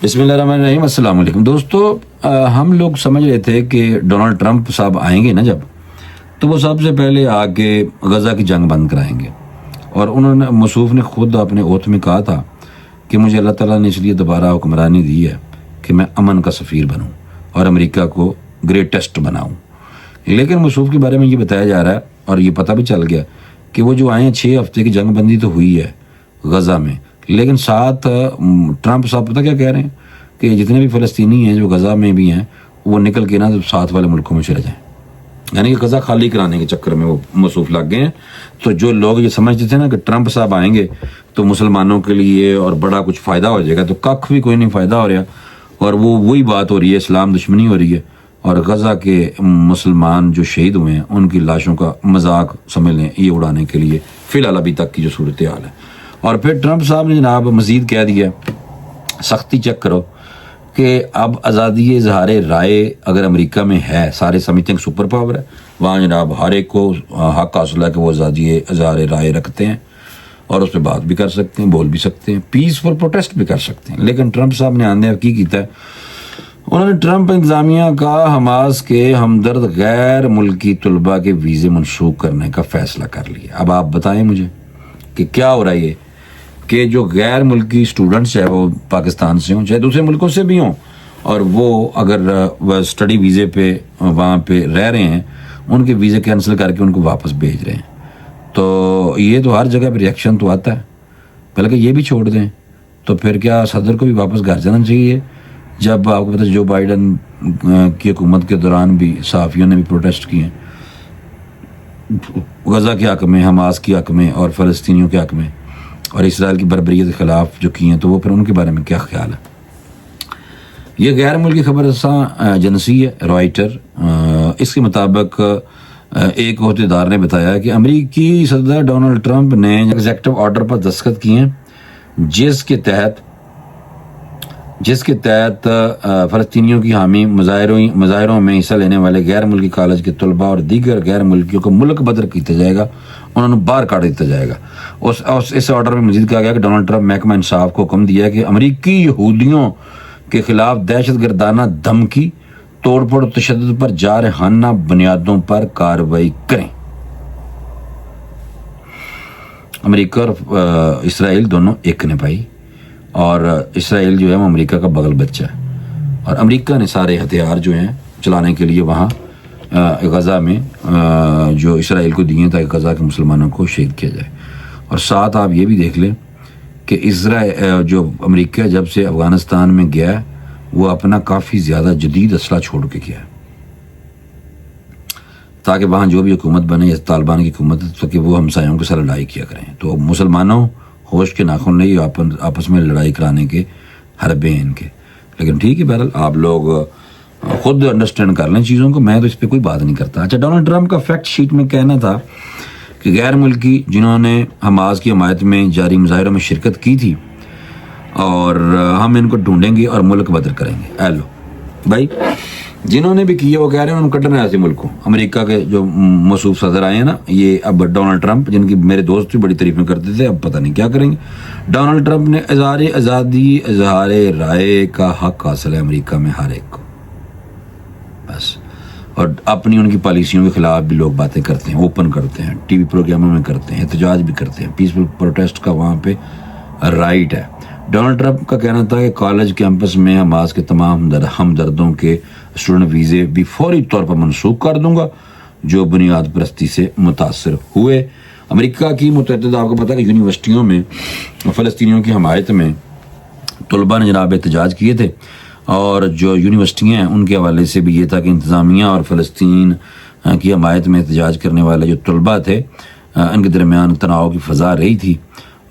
بسم اللہ الرحمن الرحیم۔ السلام علیکم دوستو، ہم لوگ سمجھ رہے تھے کہ ڈونلڈ ٹرمپ صاحب آئیں گے نا جب، تو وہ سب سے پہلے آ کے غزہ کی جنگ بند کرائیں گے، اور انہوں نے موصوف نے خود اپنے اوتھ میں کہا تھا کہ مجھے اللہ تعالیٰ نے اس لیے دوبارہ حکمرانی دی ہے کہ میں امن کا سفیر بنوں اور امریکہ کو گریٹسٹ بناؤں۔ لیکن موصوف کے بارے میں یہ بتایا جا رہا ہے اور یہ پتہ بھی چل گیا کہ وہ جو آئے ہیں 6 ہفتے کی جنگ بندی تو ہوئی ہے غزہ میں، لیکن ساتھ ٹرمپ صاحب پتہ کیا کہہ رہے ہیں کہ جتنے بھی فلسطینی ہیں جو غزہ میں بھی ہیں وہ نکل کے نا ساتھ والے ملکوں میں چلے جائیں، یعنی کہ غزہ خالی کرانے کے چکر میں وہ موصوف لگ گئے ہیں۔ تو جو لوگ یہ سمجھتے تھے نا کہ ٹرمپ صاحب آئیں گے تو مسلمانوں کے لیے اور بڑا کچھ فائدہ ہو جائے گا، تو کخ بھی کوئی نہیں فائدہ ہو رہا، اور وہ وہی بات ہو رہی ہے، اسلام دشمنی ہو رہی ہے، اور غزہ کے مسلمان جو شہید ہوئے ہیں ان کی لاشوں کا مذاق سمجھ لیں یہ اڑانے کے لیے فی الحال ابھی تک کی جو صورتحال ہے۔ اور پھر ٹرمپ صاحب نے جناب مزید کہہ دیا، سختی چیک کرو کہ اب آزادی اظہار رائے اگر امریکہ میں ہے، سارے سمجھتے ہیں کہ سپر پاور ہے، وہاں جناب ہر ایک کو حق حاصل ہے کہ وہ آزادی اظہار رائے رکھتے ہیں اور اس پہ بات بھی کر سکتے ہیں، بول بھی سکتے ہیں، پیسفل پروٹیسٹ بھی کر سکتے ہیں۔ لیکن ٹرمپ صاحب نے آندے کی کیتا ہے، انہوں نے ٹرمپ انتظامیہ کا حماس کے ہمدرد غیر ملکی طلباء کے ویزے منسوخ کرنے کا فیصلہ کر لیا۔ اب آپ بتائیں مجھے کہ کیا ہو رہا ہے یہ کہ جو غیر ملکی اسٹوڈنٹس ہیں وہ پاکستان سے ہوں چاہے دوسرے ملکوں سے بھی ہوں، اور وہ اگر اسٹڈی ویزے پہ وہاں پہ رہ رہے ہیں، ان کے ویزے کینسل کر کے ان کو واپس بھیج رہے ہیں، تو یہ تو ہر جگہ پہ ریئیکشن تو آتا ہے۔ بلکہ یہ بھی چھوڑ دیں تو پھر کیا صدر کو بھی واپس گھر جانا چاہیے؟ جب آپ کو پتہ جو بائیڈن کی حکومت کے دوران بھی صحافیوں نے بھی پروٹیسٹ کیے ہیں غزہ کے حق میں، حماس کے حق میں اور فلسطینیوں کے حق میں، اور اسرائیل کی بربریت کے خلاف جو کیے ہیں، تو وہ پھر ان کے بارے میں کیا خیال ہے؟ یہ غیر ملکی خبر رساں ایجنسی ہے رائٹر، اس کے مطابق ایک عہدیدار نے بتایا کہ امریکی صدر ڈونلڈ ٹرمپ نے ایگزیکٹو آرڈر پر دستخط کیے ہیں جس کے تحت فلسطینیوں کی حامی مظاہروں میں حصہ لینے والے غیر ملکی کالج کے طلباء اور دیگر غیر ملکیوں کو ملک بدر کیا جائے گا، انہوں نے باہر کاٹ دیتا جائے گا۔ اس آرڈر میں مزید کہا گیا کہ ڈونلڈ ٹرمپ محکمہ انصاف کو حکم دیا ہے کہ امریکی یہودیوں کے خلاف دہشت گردانہ دھمکی، توڑ پھوڑ، تشدد پر جارحانہ بنیادوں پر کارروائی کریں۔ امریکہ اور اسرائیل دونوں ایک نے پائی، اور اسرائیل جو ہے وہ امریکہ کا بغل بچہ ہے، اور امریکہ نے سارے ہتھیار جو ہیں چلانے کے لیے وہاں غزہ میں جو اسرائیل کو دیے تاکہ غزہ کے مسلمانوں کو شہید کیا جائے۔ اور ساتھ آپ یہ بھی دیکھ لیں کہ اسرائیل جو امریکہ جب سے افغانستان میں گیا ہے وہ اپنا کافی زیادہ جدید اسلحہ چھوڑ کے گیا ہے تاکہ وہاں جو بھی حکومت بنے یا طالبان کی حکومت تاکہ وہ ہمسایوں کے ساتھ لڑائی کیا کریں۔ تو مسلمانوں ہوش کے ناخن نہیں آپس میں لڑائی کرانے کے حربے ہیں ان کے، لیکن ٹھیک ہے، بہرحال آپ لوگ خود انڈرسٹینڈ کر لیں چیزوں کو، میں تو اس پہ کوئی بات نہیں کرتا۔ اچھا، ڈونلڈ ٹرمپ کا فیکٹ شیٹ میں کہنا تھا کہ غیر ملکی جنہوں نے حماس کی حمایت میں جاری مظاہروں میں شرکت کی تھی اور ہم ان کو ڈھونڈیں گے اور ملک بدر کریں گے۔ ایلو بھائی، جنہوں نے بھی کیا وہ کہہ رہے ہیں انہوں نے کٹنا ہے ایسے ملکوں۔ امریکہ کے جو موصوف صدر آئے ہیں نا، یہ اب ڈونلڈ ٹرمپ، جن کی میرے دوست بھی بڑی تعریفیں کرتے تھے، اب پتہ نہیں کیا کریں گے۔ ڈونلڈ ٹرمپ نے آزادی اظہار رائے کا حق حاصل ہے امریکہ میں ہر ایک کو، بس، اور اپنی ان کی پالیسیوں کے خلاف بھی لوگ باتیں کرتے ہیں، اوپن کرتے ہیں، ٹی وی پروگراموں میں کرتے ہیں، احتجاج بھی کرتے ہیں، پیسفل پروٹیسٹ کا وہاں پہ رائٹ ہے۔ ڈونلڈ ٹرمپ کا کہنا تھا کہ کالج کیمپس میں حماس کے تمام ہمدردوں کے اسٹوڈنٹ ویزے بھی فوری طور پر منسوخ کر دوں گا جو بنیاد پرستی سے متاثر ہوئے۔ امریکہ کی متعدد، آپ کو پتہ ہے کہ یونیورسٹیوں میں فلسطینیوں کی حمایت میں طلباء نے جناب احتجاج کیے تھے، اور جو یونیورسٹیاں ہیں ان کے حوالے سے بھی یہ تھا کہ انتظامیہ اور فلسطین کی حمایت میں احتجاج کرنے والے جو طلباء تھے ان کے درمیان تناؤ کی فضا رہی تھی،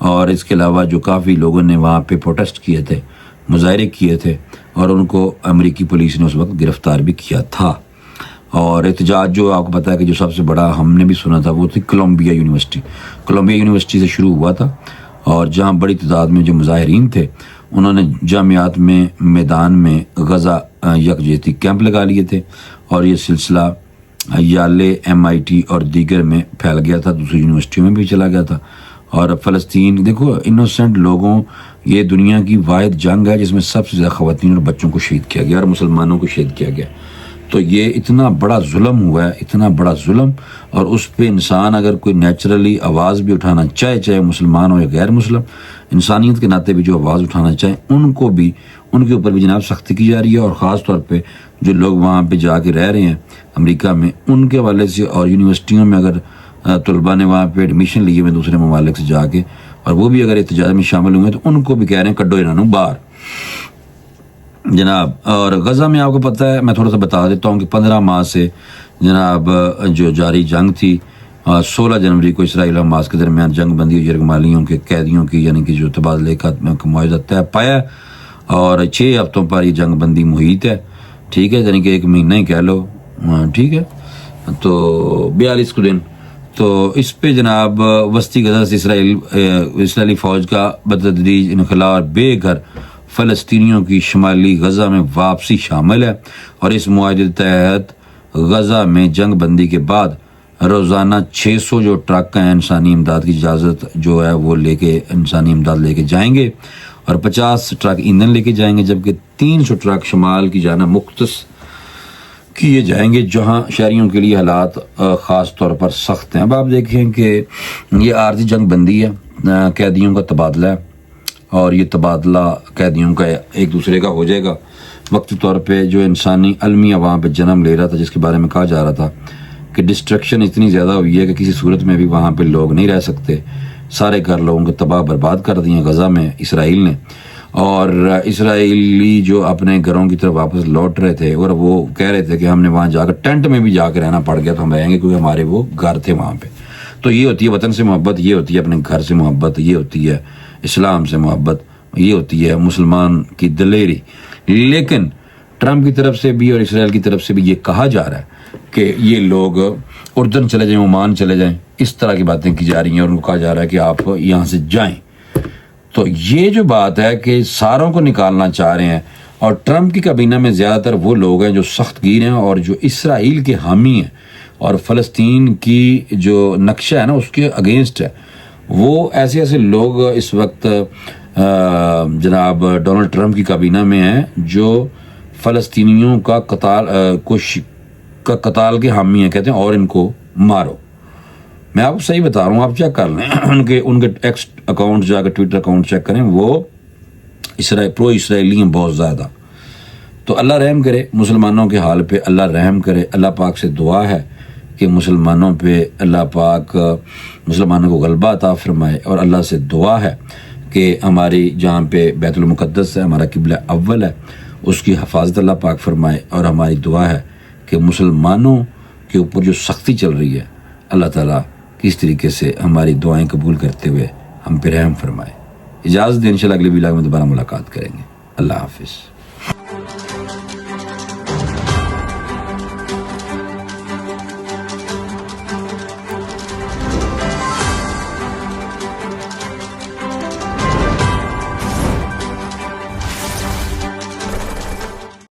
اور اس کے علاوہ جو کافی لوگوں نے وہاں پہ پروٹیسٹ کیے تھے، مظاہرے کیے تھے، اور ان کو امریکی پولیس نے اس وقت گرفتار بھی کیا تھا۔ اور احتجاج جو آپ کو پتہ ہے کہ جو سب سے بڑا ہم نے بھی سنا تھا وہ تھی کولمبیا یونیورسٹی سے شروع ہوا تھا، اور جہاں بڑی تعداد میں جو مظاہرین تھے انہوں نے جامعات میں میدان میں غزہ یکجہتی کیمپ لگا لیے تھے، اور یہ سلسلہ یالے، MIT اور دیگر میں پھیل گیا تھا، دوسری یونیورسٹیوں میں بھی چلا گیا تھا۔ اور فلسطین دیکھو، انوسینٹ لوگوں یہ دنیا کی واحد جنگ ہے جس میں سب سے زیادہ خواتین اور بچوں کو شہید کیا گیا اور مسلمانوں کو شہید کیا گیا. تو یہ اتنا بڑا ظلم ہوا ہے، اتنا بڑا ظلم، اور اس پہ انسان اگر کوئی نیچرلی آواز بھی اٹھانا چاہے مسلمان ہو یا غیر مسلم، انسانیت کے ناطے بھی جو آواز اٹھانا چاہیں ان کے اوپر بھی جناب سختی کی جا رہی ہے. اور خاص طور پہ جو لوگ وہاں پہ جا کے رہ رہے ہیں امریکہ میں، ان کے حوالے سے، اور یونیورسٹیوں میں اگر طلباء نے وہاں پہ ایڈمیشن لیے ہوئے دوسرے ممالک سے جا کے، اور وہ بھی اگر احتجاج میں شامل ہوئے، تو ان کو بھی کہہ رہے ہیں کڈو انہوں باہر جناب. اور غزہ میں آپ کو پتہ ہے، میں تھوڑا سا بتا دیتا ہوں کہ 15 ماہ سے جناب جو جاری جنگ تھی، 16 جنوری کو اسرائیل اور حماس کے درمیان جنگ بندی اور یرغمالیوں کے قیدیوں کی یعنی کہ جو تبادلے کا معاہدہ طے پایا، اور 6 ہفتوں پر یہ جنگ بندی محیط ہے. ٹھیک ہے، یعنی کہ 1 مہینہ ہی کہہ لو. ٹھیک ہے، تو 42 دن. تو اس پہ جناب وسطی غزہ سے اسرائیلی فوج کا بتدریج انخلا اور بے گھر فلسطینیوں کی شمالی غزہ میں واپسی شامل ہے. اور اس معاہدے کے تحت غزہ میں جنگ بندی کے بعد روزانہ 600 جو ٹرک ہیں انسانی امداد کی اجازت جو ہے وہ لے کے انسانی امداد لے کے جائیں گے، اور 50 ٹرک ایندھن لے کے جائیں گے، جبکہ 300 ٹرک شمال کی جانب مختص کیے جائیں گے جہاں شہریوں کے لیے حالات خاص طور پر سخت ہیں. اب آپ دیکھیں کہ یہ عارضی جنگ بندی ہے، قیدیوں کا تبادلہ ہے، اور یہ تبادلہ قیدیوں کا ایک دوسرے کا ہو جائے گا. وقتی طور پہ جو انسانی المیہ وہاں پہ جنم لے رہا تھا، جس کے بارے میں کہا جا رہا تھا کہ ڈسٹرکشن اتنی زیادہ ہوئی ہے کہ کسی صورت میں بھی وہاں پہ لوگ نہیں رہ سکتے، سارے گھر لوگوں کو تباہ برباد کر دیے غزہ میں اسرائیل نے. اور اسرائیلی جو اپنے گھروں کی طرف واپس لوٹ رہے تھے، اور وہ کہہ رہے تھے کہ ہم نے وہاں جا کر ٹینٹ میں بھی جا کے رہنا پڑ گیا تو ہم رہیں گے کیونکہ ہمارے وہ گھر تھے وہاں پہ. تو یہ ہوتی ہے وطن سے محبت، یہ ہوتی ہے اپنے گھر سے محبت، یہ ہوتی ہے اسلام سے محبت، یہ ہوتی ہے مسلمان کی دلیری. لیکن ٹرمپ کی طرف سے بھی اور اسرائیل کی طرف سے بھی یہ کہا جا رہا ہے کہ یہ لوگ اردن چلے جائیں، عمان چلے جائیں، اس طرح کی باتیں کی جا رہی ہیں، اور ان کو کہا جا رہا ہے کہ آپ یہاں سے جائیں. تو یہ جو بات ہے کہ ساروں کو نکالنا چاہ رہے ہیں، اور ٹرمپ کی کابینہ میں زیادہ تر وہ لوگ ہیں جو سخت گیر ہیں اور جو اسرائیل کے حامی ہیں اور فلسطین کی جو نقشہ ہے نا اس کے اگینسٹ ہے. وہ ایسے لوگ اس وقت جناب ڈونلڈ ٹرمپ کی کابینہ میں ہیں جو فلسطینیوں کا قتال کے حامی ہیں، کہتے ہیں اور ان کو مارو. میں آپ کو صحیح بتا رہا ہوں، آپ چیک کر لیں ان کے ایکس اکاؤنٹ جا کے ٹویٹر اکاؤنٹ چیک کریں، وہ پرو اسرائیلی ہیں بہت زیادہ. تو اللہ رحم کرے مسلمانوں کے حال پہ، اللہ رحم کرے. اللہ پاک سے دعا ہے کہ مسلمانوں پہ اللہ پاک مسلمانوں کو غلبہ عطا فرمائے، اور اللہ سے دعا ہے کہ ہماری جہاں پہ بیت المقدس ہے، ہمارا قبلہ اول ہے، اس کی حفاظت اللہ پاک فرمائے. اور ہماری دعا ہے کہ مسلمانوں کے اوپر جو سختی چل رہی ہے اللہ تعالیٰ کس طریقے سے ہماری دعائیں قبول کرتے ہوئے ہم پہ رحم فرمائے. اجازت دیں، انشاءاللہ اگلی ویلاگ میں دوبارہ ملاقات کریں گے. اللہ حافظ.